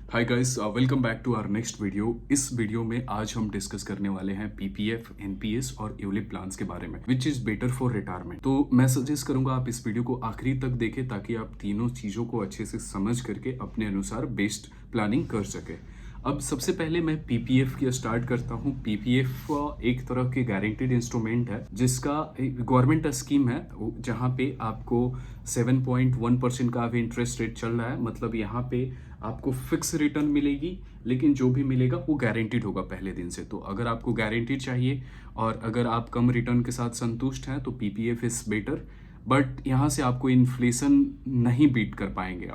Hi guys, welcome back to our next video. इस video में आज हम डिस्कस करने वाले हैं पीपीएफ, एनपीएस और यूलिप प्लान्स के बारे में, which is better for retirement. तो मैं सजेस्ट करूंगा आप इस वीडियो को आखिरी तक देखें ताकि आप तीनों चीजों को अच्छे से समझ करके अपने अनुसार बेस्ट प्लानिंग कर सके। अब सबसे पहले मैं पीपीएफ की स्टार्ट करता हूँ। पीपीएफ एक तरह के गारंटीड इंस्ट्रूमेंट है जिसका गवर्नमेंट स्कीम है, जहाँ पे आपको 7.1% का अभी इंटरेस्ट रेट चल रहा है। मतलब यहाँ पे आपको फिक्स रिटर्न मिलेगी, लेकिन जो भी मिलेगा वो गारंटीड होगा पहले दिन से। तो अगर आपको गारंटीड चाहिए और अगर आप कम रिटर्न के साथ संतुष्ट हैं तो पीपीएफ इज बेटर। बट यहाँ से आपको इन्फ्लेशन नहीं बीट कर पाएंगे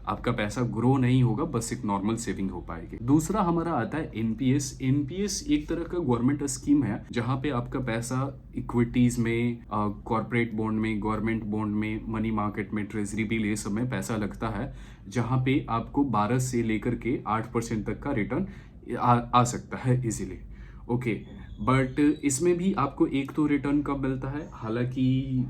आपका पैसा ग्रो नहीं होगा, बस एक नॉर्मल सेविंग हो पाएगी। दूसरा हमारा आता है एनपीएस। एनपीएस एक तरह का गवर्नमेंट स्कीम है जहां पे आपका पैसा इक्विटीज में, कॉर्पोरेट बॉन्ड में, गवर्नमेंट बॉन्ड में, मनी मार्केट में, ट्रेजरी बिल, ये सब में पैसा लगता है, जहां पे आपको 12 से लेकर के 8% तक का रिटर्न आ सकता है इजीली। ओके, बट इसमें भी आपको एक तो रिटर्न कब मिलता है, हालांकि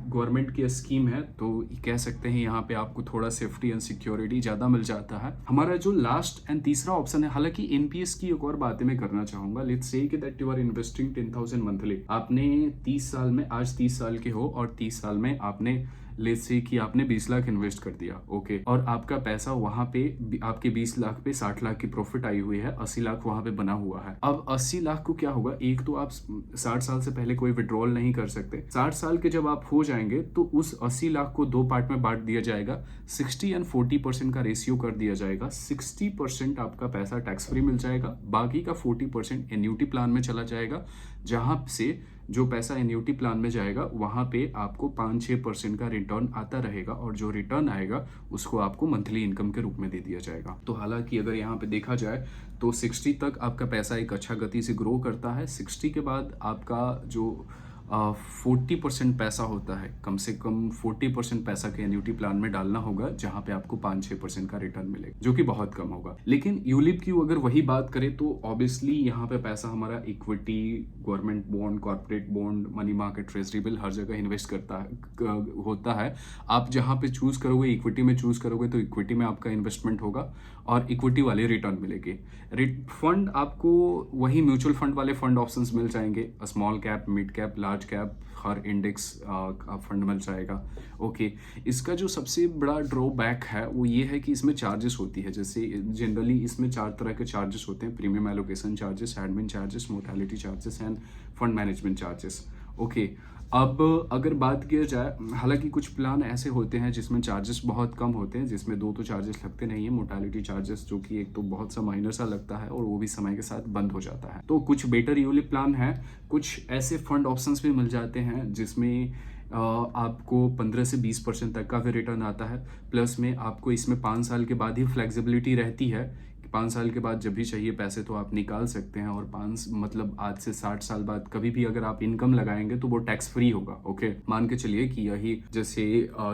गवर्नमेंट की स्कीम है तो कह सकते हैं यहाँ पे आपको थोड़ा सेफ्टी एंड सिक्योरिटी ज़्यादा मिल जाता है। हमारा जो लास्ट एंड तीसरा ऑप्शन है, हालांकि एनपीएस की एक और बातें मैं करना चाहूंगा। लेट्स से कि that you are investing 10,000 monthly. आपने 30 साल में, आज 30 साल के हो और 30 साल में आपने लेट्स से कि आपने 20 लाख इन्वेस्ट कर दिया। ओके, और आपका पैसा वहां पे आपके 20 लाख पे 60 लाख की प्रॉफिट आई हुई है, 80 लाख वहां पे बना हुआ है। अब 80 लाख को क्या होगा, एक तो आप 60 साल से पहले कोई विड्रॉल नहीं कर सकते। 60 साल के जब आप हो जाएंगे तो उस 80 लाख को दो पार्ट में बांट दिया जाएगा, 60 एंड 40% का रेशियो कर दिया जाएगा। 60% आपका पैसा टैक्स फ्री मिल जाएगा, बाकी का 40% एन्यूटी प्लान में चला जाएगा, जहां से जो पैसा एन्यूटी प्लान में जाएगा वहां पे आपको 5-6% का रिटर्न आता रहेगा, और जो रिटर्न आएगा उसको आपको मंथली इनकम के रूप में दे दिया जाएगा। तो हालांकि अगर यहाँ पे देखा जाए तो 60 तक आपका पैसा एक अच्छा गति से ग्रो करता है। 60 के बाद आपका जो 40% पैसा होता है, कम से कम 40% पैसा के एन्यूटी प्लान में डालना होगा, जहां पे आपको 5-6% का रिटर्न मिलेगा, जो कि बहुत कम होगा। लेकिन यूलिप की अगर वही बात करें तो ऑब्वियसली यहाँ पे पैसा हमारा equity, government bond, corporate bond, money market, treasury bill, हर जगह इन्वेस्ट होता है। आप जहां पे चूज करोगे, इक्विटी में चूज करोगे तो इक्विटी में आपका इन्वेस्टमेंट होगा और इक्विटी वाले रिटर्न मिलेंगे। फंड आपको वही म्यूचुअल फंड वाले फंड ऑप्शंस मिल जाएंगे, small cap, mid cap, large cap, हर इंडेक्स का फंड मिल जाएगा। ओके, इसका जो सबसे बड़ा ड्रॉबैक है वो ये है कि इसमें चार्जेस होती है। जैसे जनरली इसमें 4 तरह के चार्जेस होते हैं: premium allocation charges, admin charges, mortality charges end fund management charges. Okay, अब अगर बात किया जाए, हालांकि कुछ प्लान ऐसे होते हैं जिसमें चार्जेस बहुत कम होते हैं, जिसमें दो तो चार्जेस लगते नहीं है। मोर्टेलिटी चार्जेस जो कि एक तो बहुत सा माइनर सा लगता है और वो भी समय के साथ बंद हो जाता है। तो कुछ बेटर यूलिप प्लान है, कुछ ऐसे फंड ऑप्शंस भी मिल जाते हैं जिसमें आपको 15 से 20% तक का भी रिटर्न आता है। प्लस में आपको इसमें 5 साल के बाद ही फ्लेक्सिबिलिटी रहती है, 5 साल के बाद जब भी चाहिए पैसे तो आप निकाल सकते हैं। और 5 मतलब आज से 60 साल बाद कभी भी अगर आप इनकम लगाएंगे तो वो टैक्स फ्री होगा। ओके, मान के चलिए कि यही जैसे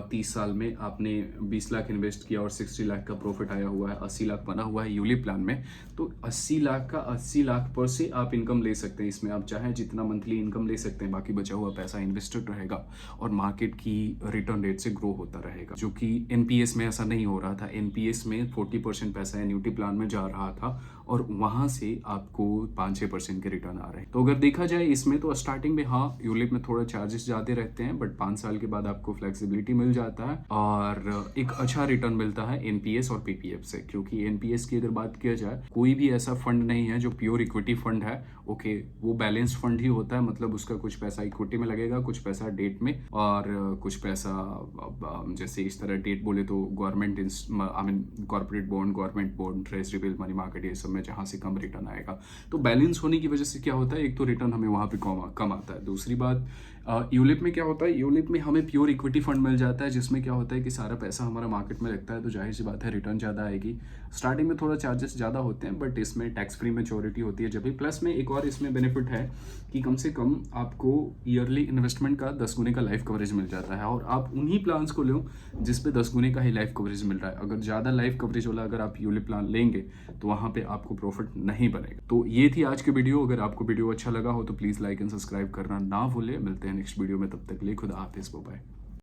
30 साल में आपने 20 लाख इन्वेस्ट किया और 60 लाख का प्रॉफिट आया हुआ है, 80 लाख बना हुआ है यूलिप प्लान में, तो 80 लाख का 80 लाख पर से आप इनकम ले सकते हैं। इसमें आप चाहें जितना मंथली इनकम ले सकते हैं, बाकी बचा हुआ पैसा इन्वेस्टेड रहेगा और मार्केट की रिटर्न रेट से ग्रो होता रहेगा, जो कि एनपीएस में ऐसा नहीं हो रहा था। एनपीएस में 40% पैसा एन्यूटी प्लान में जा रहा था और वहां से आपको 5-6% के रिटर्न आ रहे हैं। तो अगर देखा जाए इसमें तो स्टार्टिंग में हाँ यूलिप में थोड़ा चार्जेस ज्यादा रहते हैं, बट 5 साल के बाद आपको फ्लेक्सिबिलिटी मिल जाता है और एक अच्छा रिटर्न मिलता है एनपीएस और पीपीएफ से। क्योंकि एनपीएस की अगर बात किया जाए, कोई भी ऐसा फंड नहीं है जो प्योर इक्विटी फंड है। ओके, वो बैलेंस फंड ही होता है, मतलब उसका कुछ पैसा इक्विटी में लगेगा, कुछ पैसा डेट में और कुछ पैसा जैसे इस तरह डेट बोले तो government I mean corporate bond, government bond, treasury bill, money market, ये सब में जहां से कम रिटर्न आएगा। तो बैलेंस होने की वजह से क्या होता है, एक तो रिटर्न हमें वहां पे कम आता है। दूसरी बात यूलिप में क्या होता है, यूलिप में हमें प्योर इक्विटी फंड मिल जाता है, जिसमें क्या होता है कि सारा पैसा हमारा मार्केट में लगता है, तो जाहिर सी बात है रिटर्न ज़्यादा आएगी। स्टार्टिंग में थोड़ा चार्जेस ज़्यादा होते हैं, बट इसमें टैक्स फ्री मैच्योरिटी होती है जब भी। प्लस में एक और इसमें बेनिफिट है कि कम से कम आपको ईयरली इन्वेस्टमेंट का 10 गुने का लाइफ कवरेज मिल जाता है, और आप उन्हीं प्लान्स को लो जिसपे 10 गुने का ही लाइफ कवरेज मिल रहा है। अगर ज़्यादा लाइफ कवरेज वाला अगर आप यूलिप प्लान लेंगे तो वहाँ पे आपको प्रॉफिट नहीं बनेगा। तो ये थी आज की वीडियो। अगर आपको वीडियो अच्छा लगा हो तो प्लीज़ लाइक एंड सब्सक्राइब करना ना भूले। मिलते हैं नेक्स्ट वीडियो में, तब तक के लिए खुदा हाफिज़, बाय।